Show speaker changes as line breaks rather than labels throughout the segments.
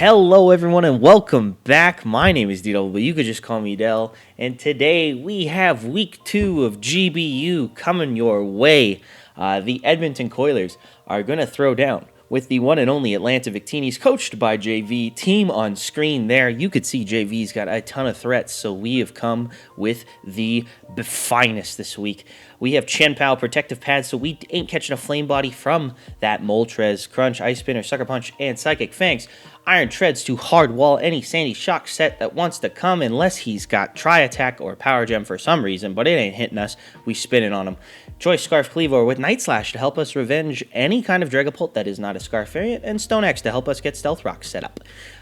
Hello everyone and welcome back. My name is DDubble, but you could just call me Dell. And today we have week 2 of GBU coming your way. The Edmonton Coilers are going to throw down with the one and only Atlanta Victinis, coached by JV. Team on screen there. You could see JV's got a ton of threats, so we have come with the finest this week. We have Chen Pao Protective Pads, so we ain't catching a Flame Body from that Moltres, Crunch, Ice Spinner, Sucker Punch, and Psychic Fangs. Iron Treads to hard wall any Sandy Shock set that wants to come, unless he's got Tri-Attack or Power Gem for some reason, but it ain't hitting us. We spin it on him. Choice Scarf Cleavor with Night Slash to help us revenge any kind of Dragapult that is not a Scarf variant, and Stone Axe to help us get Stealth Rock set up.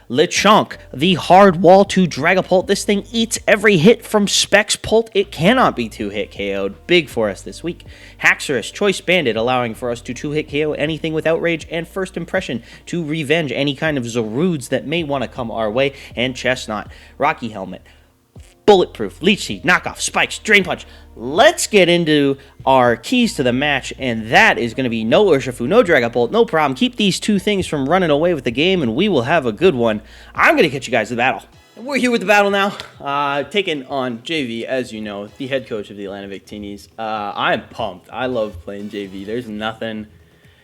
Lechonk, the hard wall to Dragapult. This thing eats every hit from Specs Pult. It cannot be 2-hit KO'd. Big for us this week. Haxorus, Choice Bandit, allowing for us to 2-hit KO anything with Outrage, and First Impression to revenge any kind of Zarudes that may want to come our way. And Chestnut, Rocky Helmet, Bulletproof, Leech Seed, Knockoff, Spikes, Drain Punch. Let's get into our keys to the match, and that is going to be no Urshifu, no Dragapult, no problem. Keep these two things from running away with the game, and we will have a good one. I'm going to get you guys to the battle. And we're here with the battle now, taking on JV, as you know, the head coach of the Atlanta Victinis. I'm pumped. I love playing JV. There's nothing...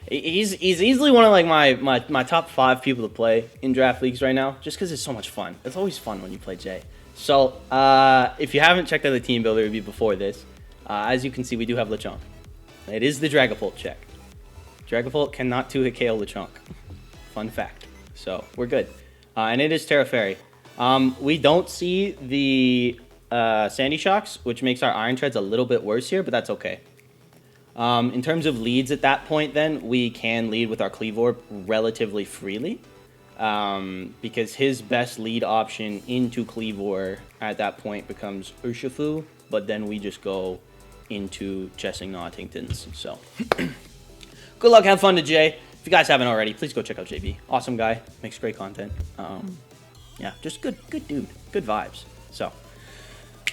He's easily one of like my top 5 people to play in draft leagues right now, just because it's so much fun. It's always fun when you play Jay. So, if you haven't checked out the team builder review before this, as you can see, we do have Lechonk. It is the Dragapult check. Dragapult cannot 2-hit KO Lechonk. Fun fact. So, we're good. And it is Terra Fairy. We don't see the Sandy Shocks, which makes our Iron Treads a little bit worse here, but that's okay. In terms of leads at that point, then, we can lead with our Cleavor relatively freely. Because his best lead option into Cleavor at that point becomes Urshifu, but then we just go into Chessing Naughtingtons. So, good luck, have fun to Jay. If you guys haven't already, please go check out JV. Awesome guy, makes great content. Yeah, just good dude, good vibes. So,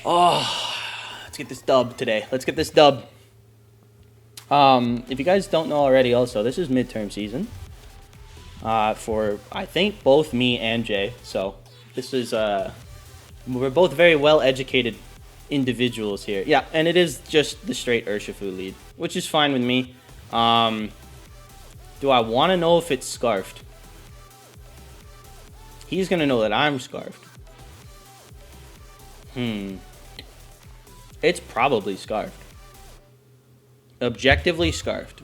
let's get this dub today. Let's get this dub. If you guys don't know already, also, this is midterm season. For, I think, both me and Jay. So, this is, we're both very well-educated individuals here. Yeah, and it is just the straight Urshifu lead, which is fine with me. Do I want to know if it's Scarfed? He's going to know that I'm Scarfed. It's probably Scarfed. Objectively Scarfed.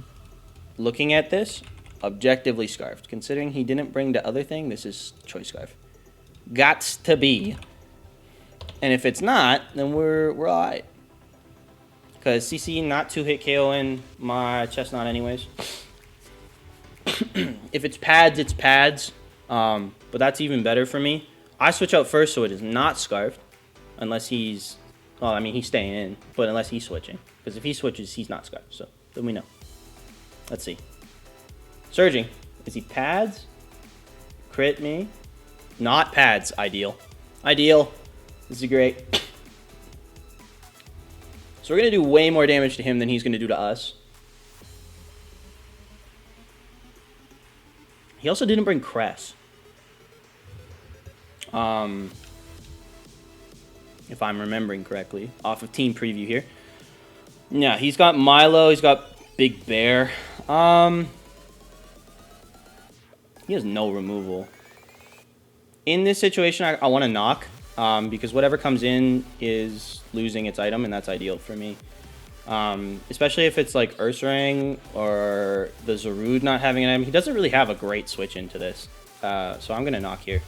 Looking at this... objectively Scarfed. Considering he didn't bring the other thing, this is Choice Scarf. Gots to be. And if it's not, then we're alright. Because CC not 2-hit KOing my Chestnut anyways. If it's pads, it's pads. But that's even better for me. I switch out first so it is not Scarfed. Unless he's... well, I mean, he's staying in. But unless he's switching. Because if he switches, he's not Scarfed. So, then we know. Let's see. Surging. Is he pads? Crit me? Not pads. Ideal. Ideal. This is great. So we're going to do way more damage to him than he's going to do to us. He also didn't bring Cress. If I'm remembering correctly. Off of team preview here. Yeah, he's got Milo. He's got Big Bear. He has no removal. In this situation, I want to knock, because whatever comes in is losing its item, and that's ideal for me. Especially if it's like Ursaring or the Zarude not having an item. He doesn't really have a great switch into this, so I'm going to knock here.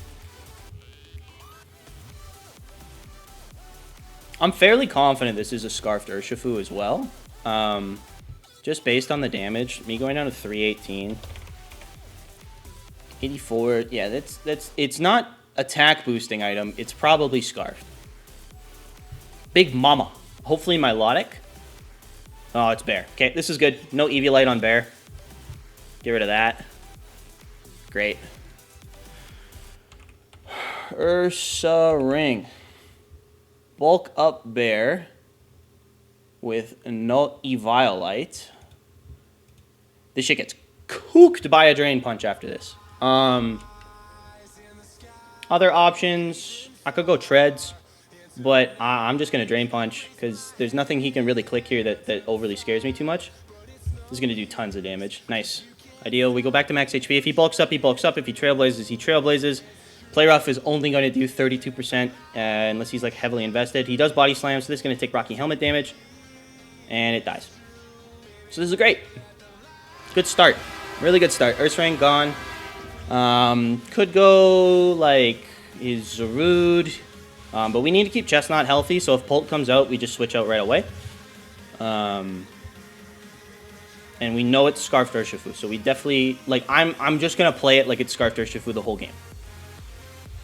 I'm fairly confident this is a Scarfed Urshifu as well. Just based on the damage, me going down to 318... 84, yeah, it's not attack boosting item, it's probably Scarfed. Big Mama. Hopefully Milotic. Oh, it's Bear. Okay, this is good. No Eviolite on Bear. Get rid of that. Great. Ursaring. Bulk up Bear with no Eviolite. This shit gets cooked by a Drain Punch after this. Other options, I could go Treads, but I'm just going to Drain Punch because there's nothing he can really click here that overly scares me too much. This is going to do tons of damage. Nice. Ideal. We go back to max HP. If he bulks up, he bulks up. If he Trailblazes, he Trailblazes. Play Rough is only going to do 32% unless he's like heavily invested. He does Body Slam, so this is going to take Rocky Helmet damage. And it dies. So this is great. Good start. Really good start. Ursaring gone. Could go like his Zarude. But we need to keep Chestnut healthy, so if Pult comes out, we just switch out right away. And we know it's Scarfed Urshifu, so we definitely, like, I'm just going to play it like it's Scarfed Urshifu the whole game.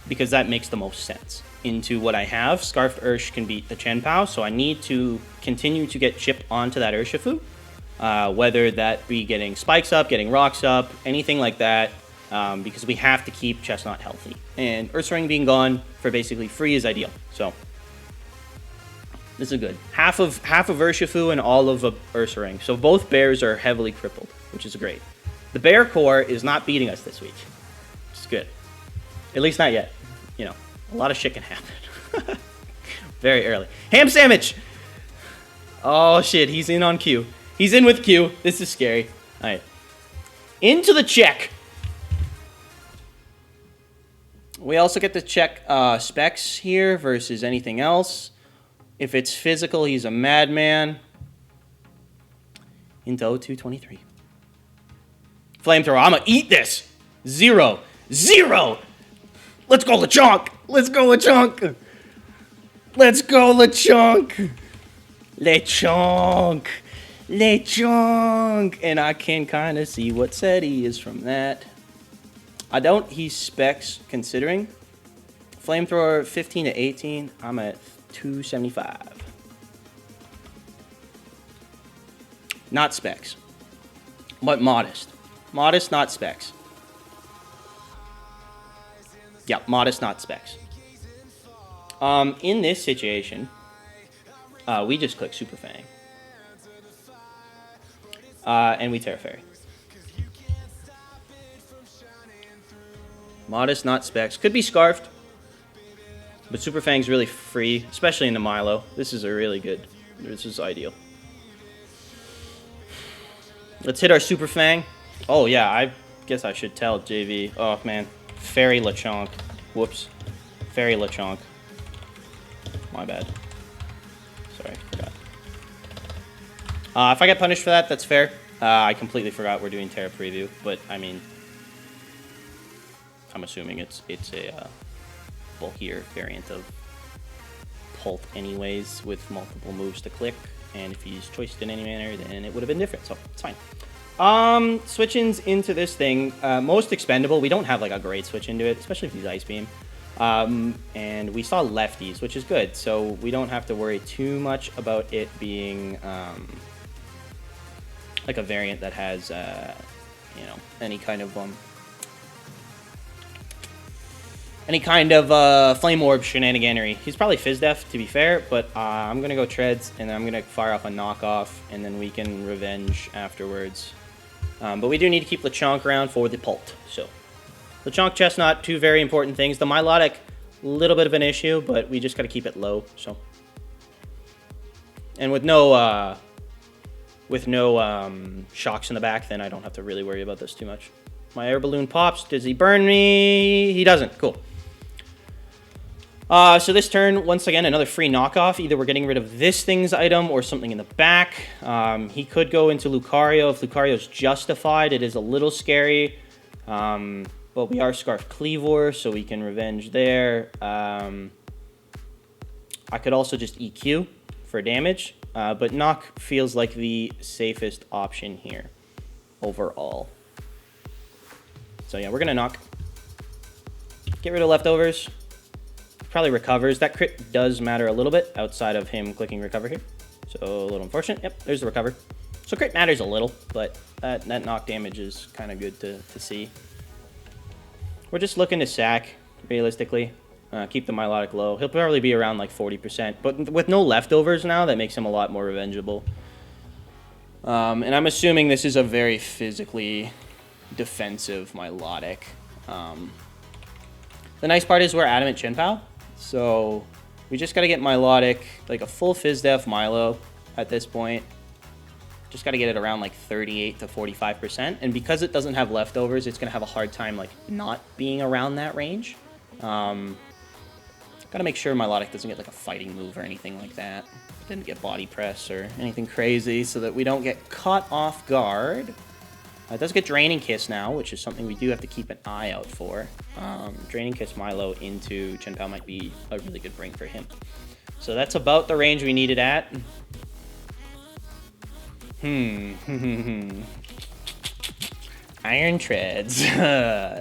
Because that makes the most sense. Into what I have, Scarfed Ursh can beat the Chenpao, so I need to continue to get chipped onto that Urshifu. Whether that be getting Spikes up, getting Rocks up, anything like that. Because we have to keep Chestnut healthy. And Ursaring being gone for basically free is ideal. So this is good. Half of Urshifu and all of Ursaring. So both bears are heavily crippled, which is great. The bear core is not beating us this week. It's good. At least not yet. You know, a lot of shit can happen. Very early. Ham Sandwich! Oh shit, he's in on Q. He's in with Q. This is scary. Alright. Into the check. We also get to check specs here versus anything else. If it's physical, he's a madman. Into 0223. Flamethrower. I'm going to eat this. 0. 0. Let's go, Lechonk. Let's go, Lechonk. Let's go, Lechonk. Lechonk. Lechonk. And I can kind of see what set he is from that. I don't. He specs considering. Flamethrower 15 to 18. I'm at 275. Not specs. But modest. Modest, not specs. Yeah, modest, not specs. In this situation, we just click Super Fang. And we Terra Fairy. Modest, not specs. Could be Scarfed. But Super Fang's really free, especially in the Milo. This is a really good. This is ideal. Let's hit our Super Fang. Oh, yeah, I guess I should tell JV. Oh, man. Fairy Lechonk. Whoops. Fairy Lechonk. My bad. Sorry, forgot. If I get punished for that, that's fair. I completely forgot we're doing Terra Preview, but, I mean, I'm assuming it's a bulkier variant of Pult anyways, with multiple moves to click, and if he's choiced in any manner, then it would have been different, so it's fine. Switch-ins into this thing, most expendable. We don't have like a great switch into it, especially if he's Ice Beam. And we saw lefties, which is good, so we don't have to worry too much about it being like a variant that has you know, any kind of Flame Orb shenaniganery. He's probably Fizz-Def, to be fair, but I'm going to go Treads, and then I'm going to fire off a knockoff, and then we can Revenge afterwards. But we do need to keep Lechonk around for the Pult. So, Lechonk, Chestnut, two very important things. The Milotic, a little bit of an issue, but we just got to keep it low. So, and with no shocks in the back, then I don't have to really worry about this too much. My air balloon pops. Does he burn me? He doesn't. Cool. So this turn, once again, another free knockoff. Either we're getting rid of this thing's item or something in the back. He could go into Lucario. If Lucario's justified, it is a little scary. But we are Scarf Cleavor, so we can Revenge there. I could also just EQ for damage. But Knock feels like the safest option here overall. So yeah, we're going to Knock. Get rid of leftovers. Probably recovers. That crit does matter a little bit outside of him clicking recover here. So a little unfortunate. Yep, there's the recover. So crit matters a little, but that knock damage is kind of good to see. We're just looking to sack, realistically. Keep the Milotic low. He'll probably be around like 40%. But with no leftovers now, that makes him a lot more revengeable. And I'm assuming this is a very physically defensive Milotic.
The nice part is we're adamant Chin Pao, so we just got to get Milotic, like a full Fizz-Def Milo at this point. Just got to get it around like 38 to 45%, and because it doesn't have leftovers, it's going to have a hard time like not being around that range. Got to make sure Milotic doesn't get like a fighting move or anything like that. Didn't get body press or anything crazy so that we don't get caught off guard. It does get Draining Kiss now, which is something we do have to keep an eye out for. Draining Kiss Milo into Chin Pao might be a really good bring for him. So that's about the range we needed at. Iron Treads.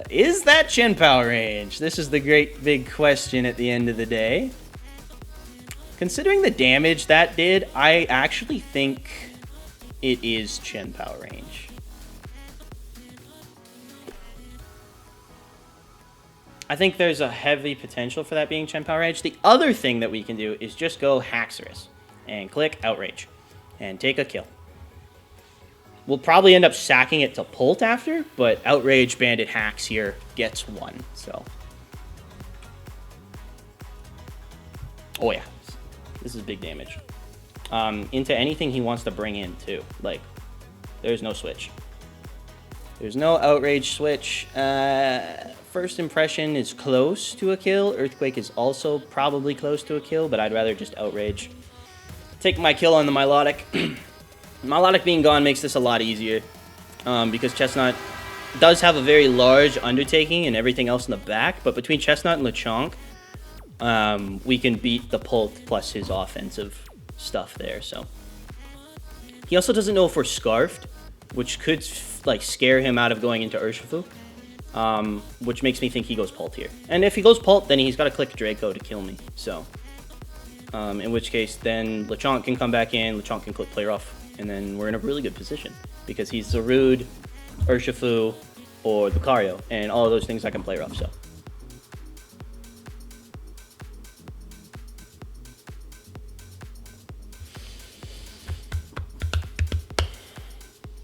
Is that Chin Pao range? This is the great big question at the end of the day. Considering the damage that did, I actually think it is Chin Pao range. I think there's a heavy potential for that being Chin Pao range. The other thing that we can do is just go Haxorus and click Outrage and take a kill. We'll probably end up sacking it to Pult after, but Outrage Bandit Hax here gets one, so. Oh yeah, this is big damage. Into anything he wants to bring in too. Like, there's no switch. There's no Outrage switch. First Impression is close to a kill. Earthquake is also probably close to a kill, but I'd rather just Outrage. Take my kill on the Milotic. Milotic being gone makes this a lot easier, because Chestnut does have a very large undertaking and everything else in the back, but between Chestnut and Lechonk, we can beat the Pult plus his offensive stuff there, so. He also doesn't know if we're Scarfed, which could like scare him out of going into Urshifu, which makes me think he goes Pult here. And if he goes Pult, then he's got to click Draco to kill me, so. In which case, then Lechonk can come back in, Lechonk can click Play Rough, and then we're in a really good position, because he's Zarude, Urshifu, or Lucario, and all of those things I can Play Rough, so.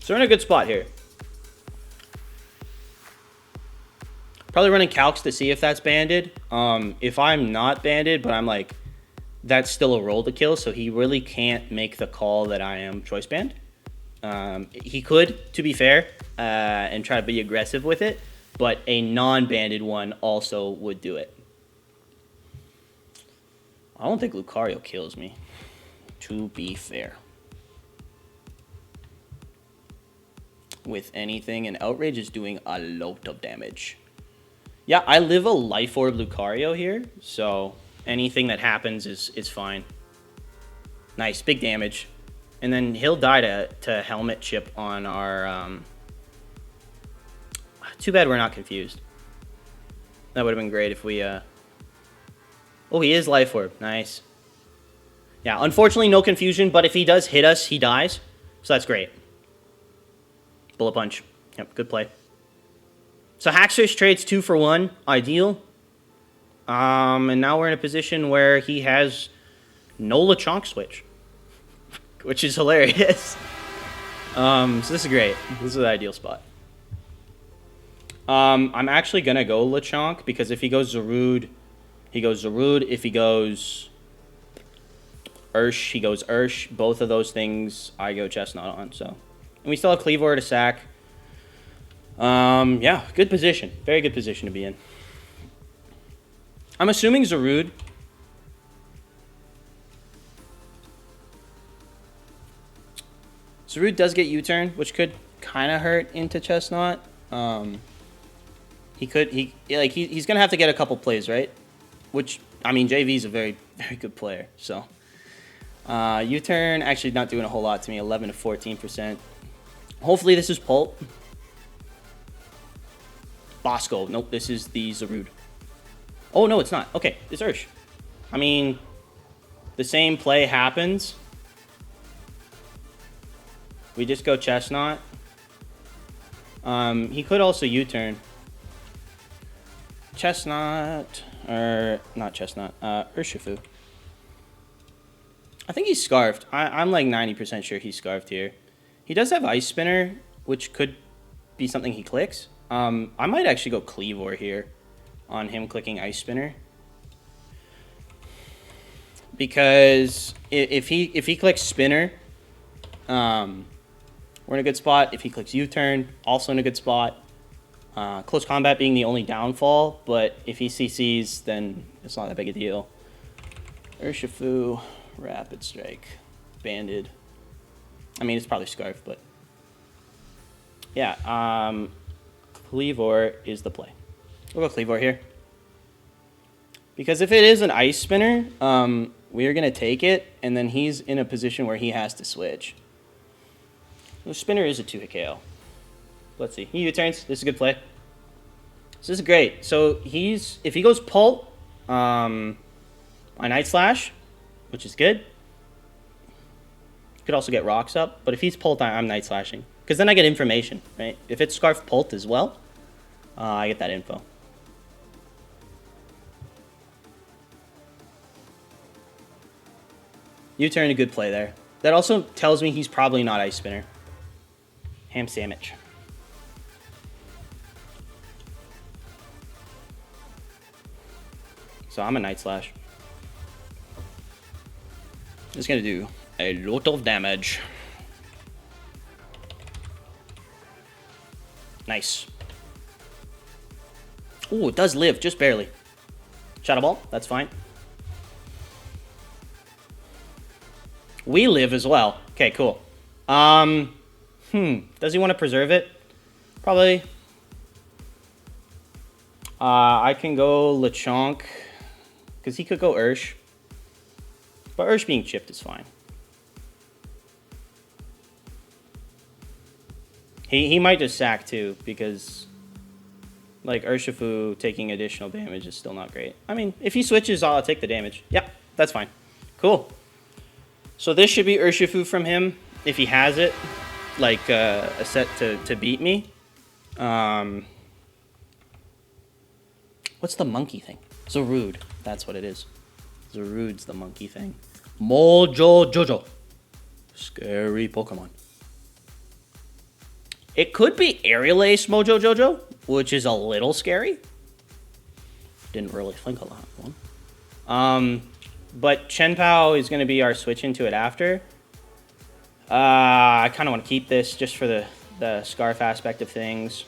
So we're in a good spot here. Probably running Calcs to see if that's banded. If I'm not banded, but I'm like, that's still a roll to kill, so he really can't make the call that I am choice banned. He could, to be fair, and try to be aggressive with it, but a non-banded one also would do it. I don't think Lucario kills me, to be fair. With anything, and Outrage is doing a lot of damage. Yeah, I live a Life Orb Lucario here, so anything that happens is fine. Nice, big damage. And then he'll die to Helmet Chip on our... Too bad we're not confused. That would have been great if we... Oh, he is Life Orb. Nice. Yeah, unfortunately, no confusion, but if he does hit us, he dies. So that's great. Bullet Punch. Yep, good play. So Haxorus trades 2 for 1. Ideal. And now we're in a position where he has no Lechonk switch, which is hilarious. So this is great. This is the ideal spot. I'm actually going to go Lechonk, because if he goes Zarude, he goes Zarude. If he goes Ursh, he goes Ursh. Both of those things I go Chestnut on, so. And we still have Cleavor to sack. Yeah, good position. Very good position to be in. I'm assuming Zarude. Zarude does get U-turn, which could kind of hurt into Chestnut. He's gonna have to get a couple plays, right? Which, I mean, JV's a very, very good player, so. U-turn actually not doing a whole lot to me, 11 to 14%. Hopefully this is Pult. Bosco. Nope, this is the Zarude. Oh, no, it's not. Okay, it's Ursh. I mean, the same play happens. We just go Chestnut. He could also U-turn. Chestnut, or not Chestnut, Urshifu. I think he's Scarfed. I'm like 90% sure he's Scarfed here. He does have Ice Spinner, which could be something he clicks. I might actually go Cleavor here. on him clicking Ice Spinner. Because if he clicks Spinner, we're in a good spot. If he clicks U-turn, also in a good spot. Close combat being the only downfall, but if he CCs, then it's not that big a deal. Urshifu, Rapid Strike, Banded. I mean, it's probably Scarf, but yeah. Cleavor is the play. We'll go Cleavor here. Because if it is an Ice Spinner, we're going to take it, and then he's in a position where he has to switch. The Spinner is a 2-hit KO. Let's see. He U-turns. This is a good play. So this is great. So if he goes Pult, I Night Slash, which is good. Could also get Rocks up, but if he's Pult, I'm Night Slashing. Because then I get information, right? If it's Scarf Pult as well, I get that info. U-turn, a good play there. That also tells me he's probably not Ice Spinner. Ham sandwich. So I'm a Night Slash. It's gonna do a lot of damage. Nice. Ooh, it does live, just barely. Shadow Ball, that's fine. We live as well. Okay, cool. Does he want to preserve it? Probably. I can go Lechonk, because he could go Ursh. But Ursh being chipped is fine. He might just sack too, because like Urshifu taking additional damage is still not great. I mean, if he switches, I'll take the damage. Yeah, that's fine. Cool. So this should be Urshifu from him, if he has it, like a set to beat me. What's the monkey thing? Zarude. That's what it is. Zarude's the monkey thing. Mojo Jojo. Scary Pokemon. It could be Aerial Ace Mojo Jojo, which is a little scary. Didn't really think of that one. But Chenpao is going to be our switch into it after. I kind of want to keep this just for the Scarf aspect of things.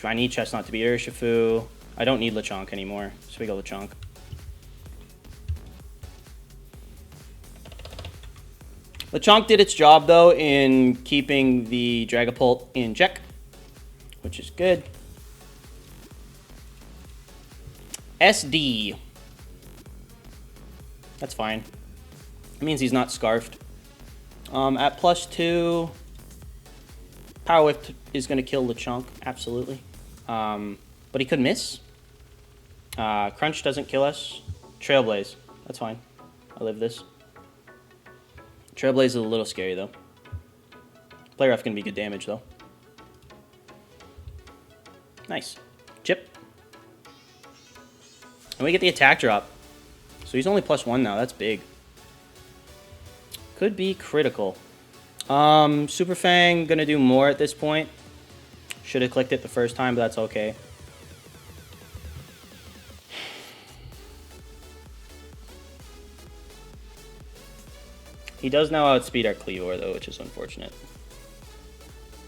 I need Chestnut to be Urshifu. I don't need Lechonk anymore, so we go Lechonk. Lechonk did its job, though, in keeping the Dragapult in check, which is good. SD. That's fine. It means he's not Scarfed. At +2, Power Whip is going to kill Lechonk, absolutely. But he could miss. Crunch doesn't kill us. Trailblaze, that's fine. I live this. Trailblaze is a little scary, though. Play Rough can be good damage, though. Nice. Chip. And we get the attack drop. So he's only +1 now. That's big. Could be critical. Super Fang gonna do more at this point. Should have clicked it the first time, but that's okay. He does now outspeed our Cleavor, though, which is unfortunate.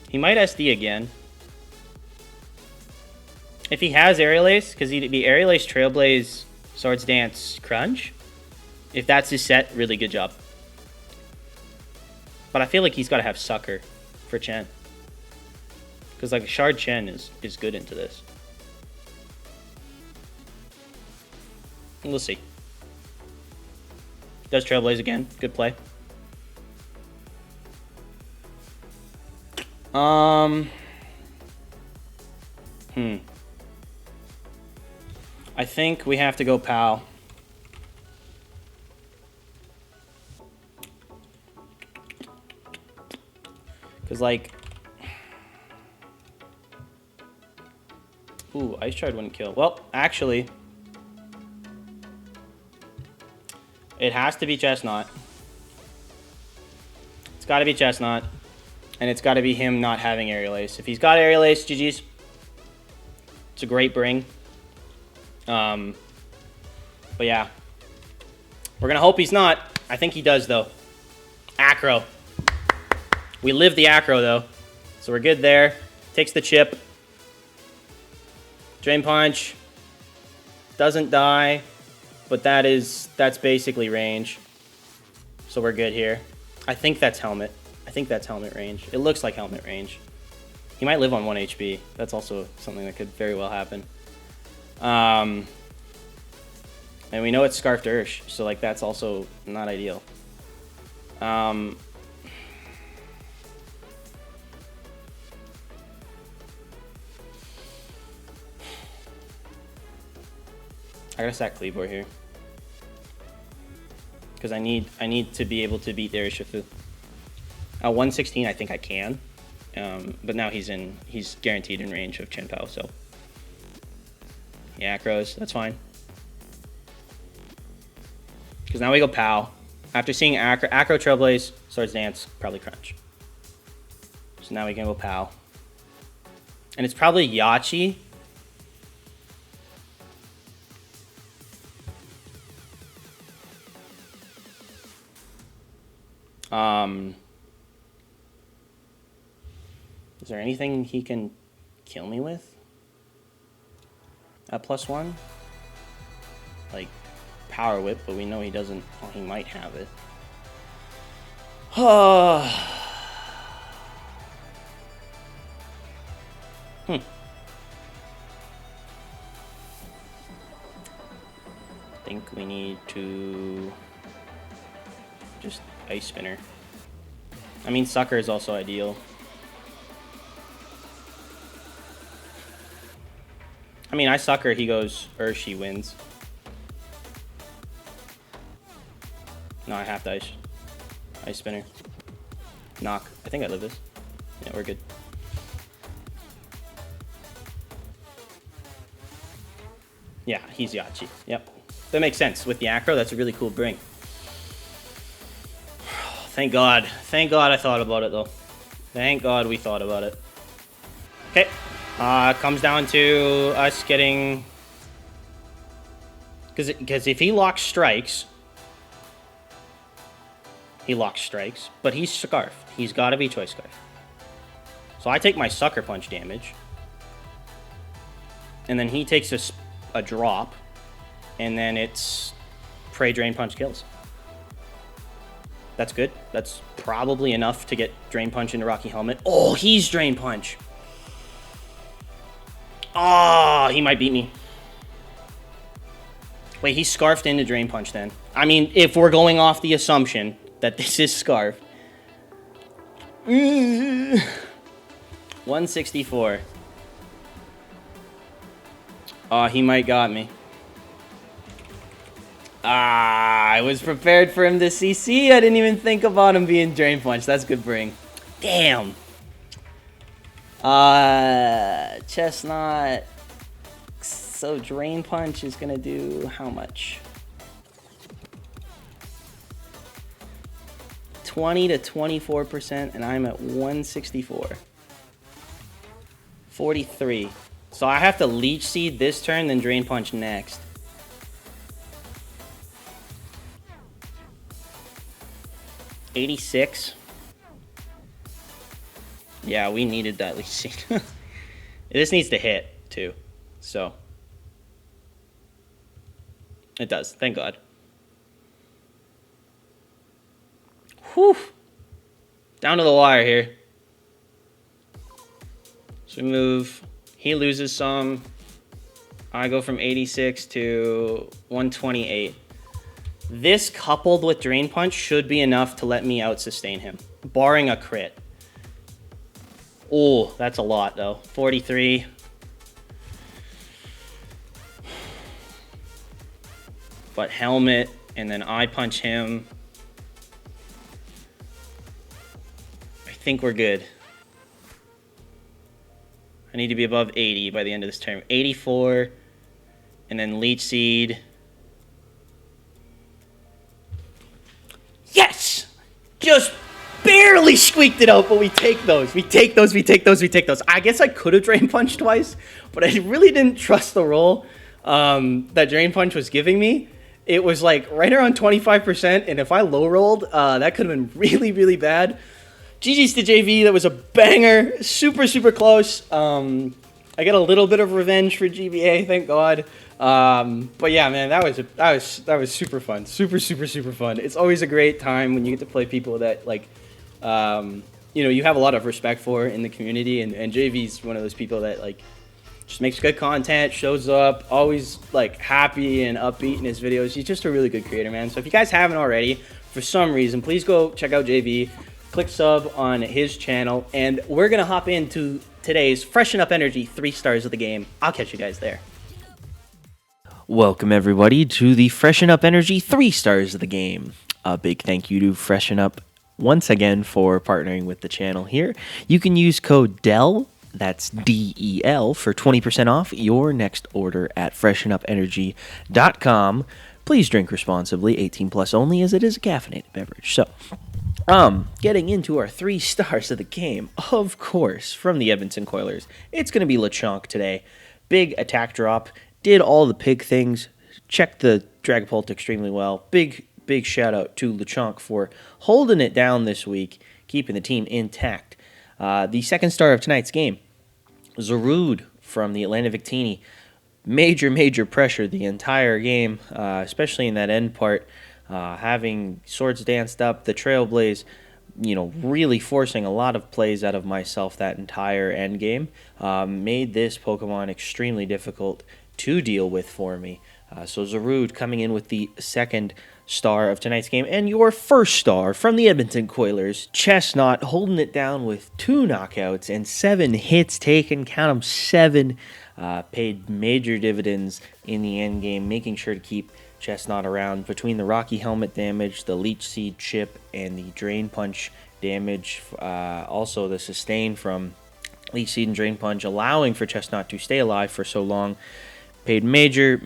He might SD again. If he has Aerial Ace, because he'd be Aerial Ace, Trailblaze, Swords Dance, Crunch. If that's his set, really good job. But I feel like he's got to have Sucker for Chen. Because like Shard Chen is good into this. We'll see. Does Trailblaze again. Good play. I think we have to go POW. Because, like... Ooh, Ice Shard wouldn't kill. Well, actually... It has to be Chestnut. It's got to be Chestnut. And it's got to be him not having Aerial Ace. If he's got Aerial Ace, GG's. It's a great bring. But yeah. We're going to hope he's not. I think he does, though. Acro. We live the Acro, though. So we're good there. Takes the chip. Drain Punch. Doesn't die. But that's basically range. So we're good here. I think that's Helmet. I think that's Helmet range. It looks like Helmet range. He might live on 1 HP. That's also something that could very well happen. And we know it's Scarfed Ursh, so like that's also not ideal. I gotta sack Kleavor here. Because I need to be able to beat Urshifu. 116, I think I can. But now he's guaranteed in range of Chien-Pao, so. Yeah, Acros, that's fine. Because now we go Pow. After seeing Acro Trailblaze, Swords Dance, probably Crunch. So now we can go Pow. And it's probably Yachi. Is there anything he can kill me with? At +1? Like, Power Whip, but we know he doesn't. Well, he might have it. I think we need to just Ice Spinner. I mean, Sucker is also ideal. I mean, I Sucker, he goes Ursh, he wins. No, I have to Ice Spinner. Knock. I think I live this. Yeah, we're good. Yeah, he's Yachi. Yep. That makes sense. With the Acro, that's a really cool bring. Thank God. Thank God I thought about it, though. Thank God we thought about it. Okay. Comes down to us getting... Because if he locks strikes... He locks strikes, but he's Scarf. He's got to be Choice Scarf. So I take my Sucker Punch damage. And then he takes a drop. And then it's Prey Drain Punch kills. That's good. That's probably enough to get Drain Punch into Rocky Helmet. Oh, he's Drain Punch. Oh, he might beat me. Wait, he's Scarfed into Drain Punch then. I mean, if we're going off the assumption that this is Scarf. 164. Oh, he might got me. I was prepared for him to CC. I didn't even think about him being Drain Punch. That's good bring. Damn. Chestnut. So Drain Punch is gonna do how much? 20 to 24%, and I'm at 164. 43. So I have to Leech Seed this turn, then Drain Punch next. $86. Yeah, we needed that Leech Seed. This needs to hit, too. So. It does. Thank God. Whew. Down to the wire here. So we move. He loses some. I go from 86 to 128. This coupled with Drain Punch should be enough to let me out-sustain him. Barring a crit. Oh, that's a lot, though. 43. But Helmet, and then I punch him. I think we're good. I need to be above 80 by the end of this term. 84, and then Leech Seed. Yes! Just barely squeaked it out, but we take those. We take those. I guess I could have Drain Punch twice, but I really didn't trust the roll that Drain Punch was giving me. It was like right around 25%, and if I low rolled, that could have been really, really bad. GG's to JV, that was a banger. Super, super close. I get a little bit of revenge for GBA, thank God. But yeah, man, that was super fun. Super, super, super fun. It's always a great time when you get to play people that like, you know, you have a lot of respect for in the community, and JV's one of those people that like just makes good content, shows up, always like happy and upbeat in his videos. He's just a really good creator, man. So if you guys haven't already, for some reason, please go check out JV, click sub on his channel, and we're gonna hop into today's Freshen Up Energy 3 stars of the game. I'll catch you guys there.
Welcome everybody to the Freshen Up Energy 3 stars of the game. A big thank you to Freshen Up once again for partnering with the channel here. You can use code DEL, that's DEL, for 20% off your next order at freshenupenergy.com. Please drink responsibly, 18 plus only, as it is a caffeinated beverage. So, getting into our 3 stars of the game, of course, from the Edmonton Coilers, it's going to be Lechonk today. Big attack drop, did all the pig things, checked the Dragapult extremely well. Big shout out to Lechonk for holding it down this week, keeping the team intact. The second star of tonight's game, Zarude from the Atlanta Victini. Major pressure the entire game, especially in that end part. Having swords danced up, the Trailblaze, you know, really forcing a lot of plays out of myself that entire end game, made this Pokemon extremely difficult to deal with for me. So Zarude coming in with the second star of tonight's game, and your first star from the Edmonton Coilers, Chestnut, holding it down with 2 knockouts and 7 hits taken, count them 7, paid major dividends in the end game, making sure to keep Chestnut around between the Rocky Helmet damage, the Leech Seed chip, and the Drain Punch damage, also the sustain from Leech Seed and Drain Punch, allowing for Chestnut to stay alive for so long, paid major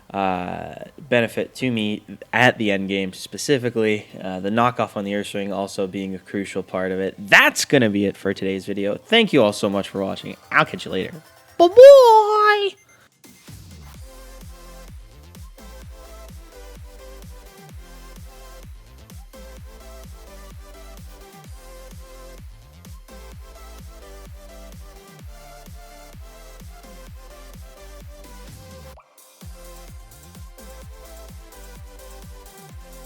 benefit to me at the end game specifically. The knockoff on the Earthring also being a crucial part of it. That's going to be it for today's video. Thank you all so much for watching. I'll catch you later. Bye-bye!